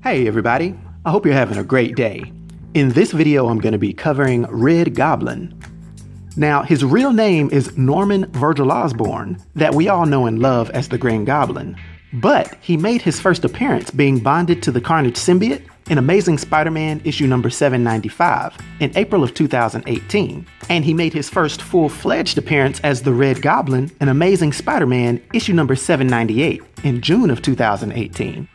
Hey everybody, I hope you're having a great day. In this video I'm going to be covering Red Goblin. Now his real name is Norman Osborn, that we all know and love as the Green Goblin, but he made his first appearance being bonded to the Carnage symbiote in Amazing Spider-Man issue number 795 in April of 2018, and he made his first full-fledged appearance as the Red Goblin in Amazing Spider-Man issue number 798 in June of 2018.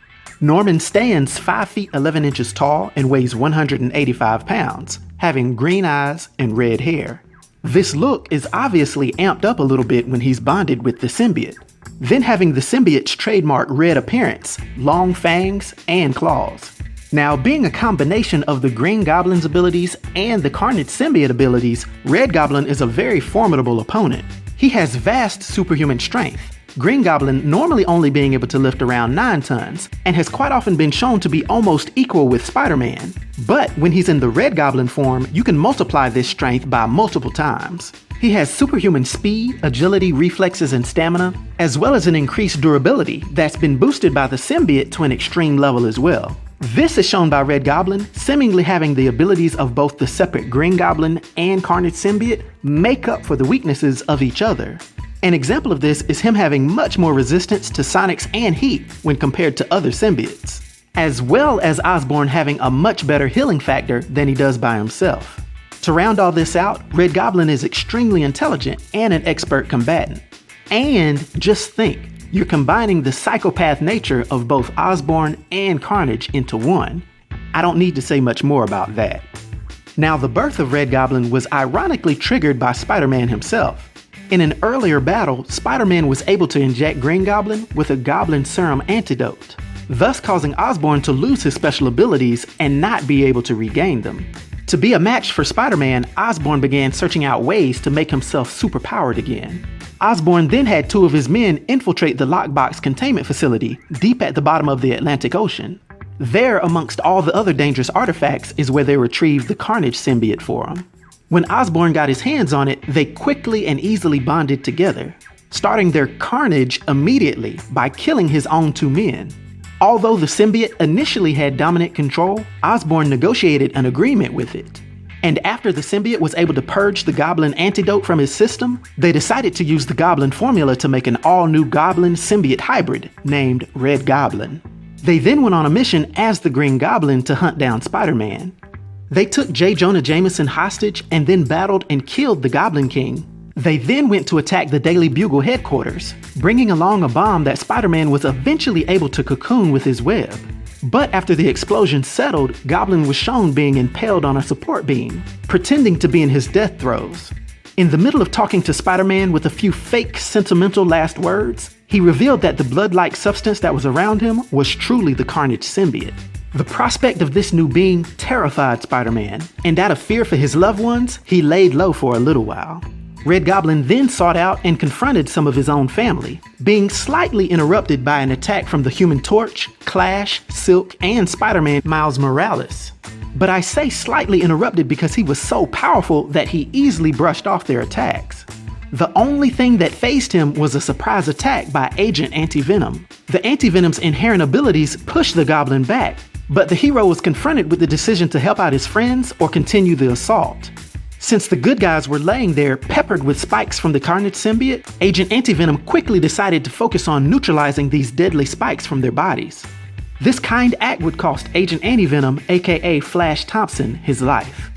Norman stands 5 feet 11 inches tall and weighs 185 pounds, having green eyes and red hair. This look is obviously amped up a little bit when he's bonded with the symbiote, then having the symbiote's trademark red appearance, long fangs, and claws. Now, being a combination of the Green Goblin's abilities and the Carnage symbiote abilities, Red Goblin is a very formidable opponent. He has vast superhuman strength, Green Goblin normally only being able to lift around 9 tons, and has quite often been shown to be almost equal with Spider-Man. But when he's in the Red Goblin form, you can multiply this strength by multiple times. He has superhuman speed, agility, reflexes, and stamina, as well as an increased durability that's been boosted by the symbiote to an extreme level as well. This is shown by Red Goblin seemingly having the abilities of both the separate Green Goblin and Carnage symbiote make up for the weaknesses of each other. An example of this is him having much more resistance to sonics and heat when compared to other symbiotes, as well as Osborn having a much better healing factor than he does by himself. To round all this out, Red Goblin is extremely intelligent and an expert combatant. And just think, you're combining the psychopath nature of both Osborn and Carnage into one. I don't need to say much more about that. Now, the birth of Red Goblin was ironically triggered by Spider-Man himself. In an earlier battle, Spider-Man was able to inject Green Goblin with a Goblin serum antidote, thus causing Osborn to lose his special abilities and not be able to regain them. To be a match for Spider-Man, Osborn began searching out ways to make himself superpowered again. Osborn then had 2 of his men infiltrate the lockbox containment facility deep at the bottom of the Atlantic Ocean. There, amongst all the other dangerous artifacts, is where they retrieved the Carnage symbiote for him. When Osborn got his hands on it, they quickly and easily bonded together, starting their carnage immediately by killing his own 2 men. Although the symbiote initially had dominant control, Osborn negotiated an agreement with it. And after the symbiote was able to purge the Goblin antidote from his system, they decided to use the Goblin formula to make an all-new Goblin symbiote hybrid named Red Goblin. They then went on a mission as the Green Goblin to hunt down Spider-Man. They took J. Jonah Jameson hostage and then battled and killed the Goblin King. They then went to attack the Daily Bugle headquarters, bringing along a bomb that Spider-Man was eventually able to cocoon with his web. But after the explosion settled, Goblin was shown being impaled on a support beam, pretending to be in his death throes. In the middle of talking to Spider-Man with a few fake sentimental last words, he revealed that the blood-like substance that was around him was truly the Carnage symbiote. The prospect of this new being terrified Spider-Man, and out of fear for his loved ones, he laid low for a little while. Red Goblin then sought out and confronted some of his own family, being slightly interrupted by an attack from the Human Torch, Clash, Silk, and Spider-Man Miles Morales. But I say slightly interrupted because he was so powerful that he easily brushed off their attacks. The only thing that faced him was a surprise attack by Agent Anti-Venom. The Anti-Venom's inherent abilities pushed the Goblin back, but the hero was confronted with the decision to help out his friends or continue the assault. Since the good guys were laying there peppered with spikes from the Carnage symbiote, Agent Anti-Venom quickly decided to focus on neutralizing these deadly spikes from their bodies. This kind act would cost Agent Anti-Venom, aka Flash Thompson, his life.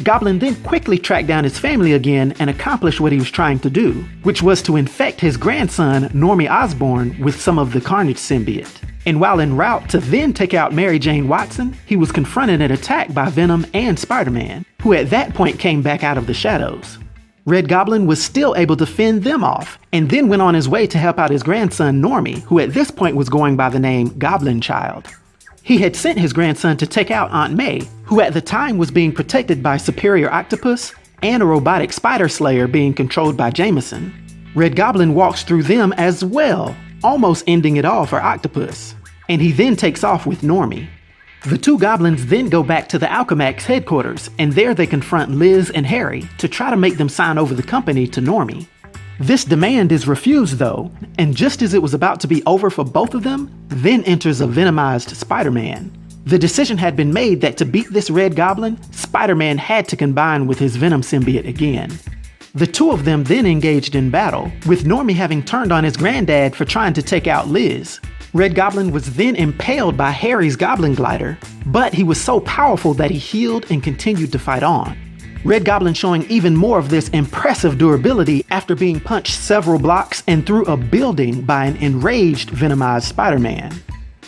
Goblin then quickly tracked down his family again and accomplished what he was trying to do, which was to infect his grandson, Normie Osborn, with some of the Carnage symbiote. And while en route to then take out Mary Jane Watson, he was confronted and attacked by Venom and Spider-Man, who at that point came back out of the shadows. Red Goblin was still able to fend them off, and then went on his way to help out his grandson Normie, who at this point was going by the name Goblin Childe. He had sent his grandson to take out Aunt May, who at the time was being protected by Superior Octopus and a robotic spider slayer being controlled by Jameson. Red Goblin walks through them as well, almost ending it all for Octopus, and he then takes off with Normie. The 2 goblins then go back to the Alchemax headquarters, and there they confront Liz and Harry to try to make them sign over the company to Normie. This demand is refused though, and just as it was about to be over for both of them, then enters a Venomized Spider-Man. The decision had been made that to beat this Red Goblin, Spider-Man had to combine with his Venom symbiote again. The two of them then engaged in battle, with Normie having turned on his granddad for trying to take out Liz. Red Goblin was then impaled by Harry's Goblin glider, but he was so powerful that he healed and continued to fight on. Red Goblin showing even more of this impressive durability after being punched several blocks and through a building by an enraged Venomized Spider-Man.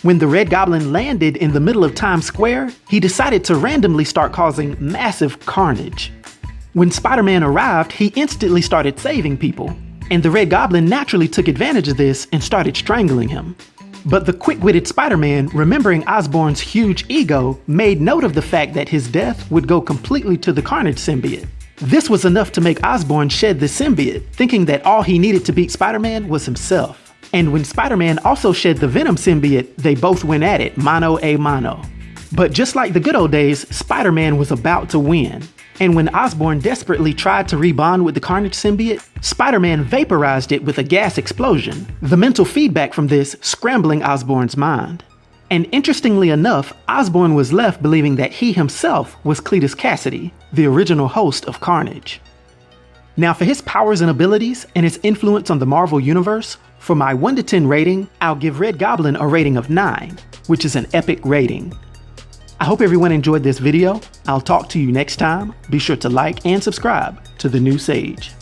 When the Red Goblin landed in the middle of Times Square, he decided to randomly start causing massive carnage. When Spider-Man arrived, he instantly started saving people, and the Red Goblin naturally took advantage of this and started strangling him. But the quick-witted Spider-Man, remembering Osborn's huge ego, made note of the fact that his death would go completely to the Carnage symbiote. This was enough to make Osborn shed the symbiote, thinking that all he needed to beat Spider-Man was himself. And when Spider-Man also shed the Venom symbiote, they both went at it, mano a mano. But just like the good old days, Spider-Man was about to win. And when Osborn desperately tried to rebond with the Carnage symbiote, Spider-Man vaporized it with a gas explosion, the mental feedback from this scrambling Osborn's mind. And interestingly enough, Osborn was left believing that he himself was Cletus Cassidy, the original host of Carnage. Now for his powers and abilities and his influence on the Marvel Universe, for my 1 to 10 rating, I'll give Red Goblin a rating of 9, which is an epic rating. I hope everyone enjoyed this video. I'll talk to you next time. Be sure to like and subscribe to The New Sage.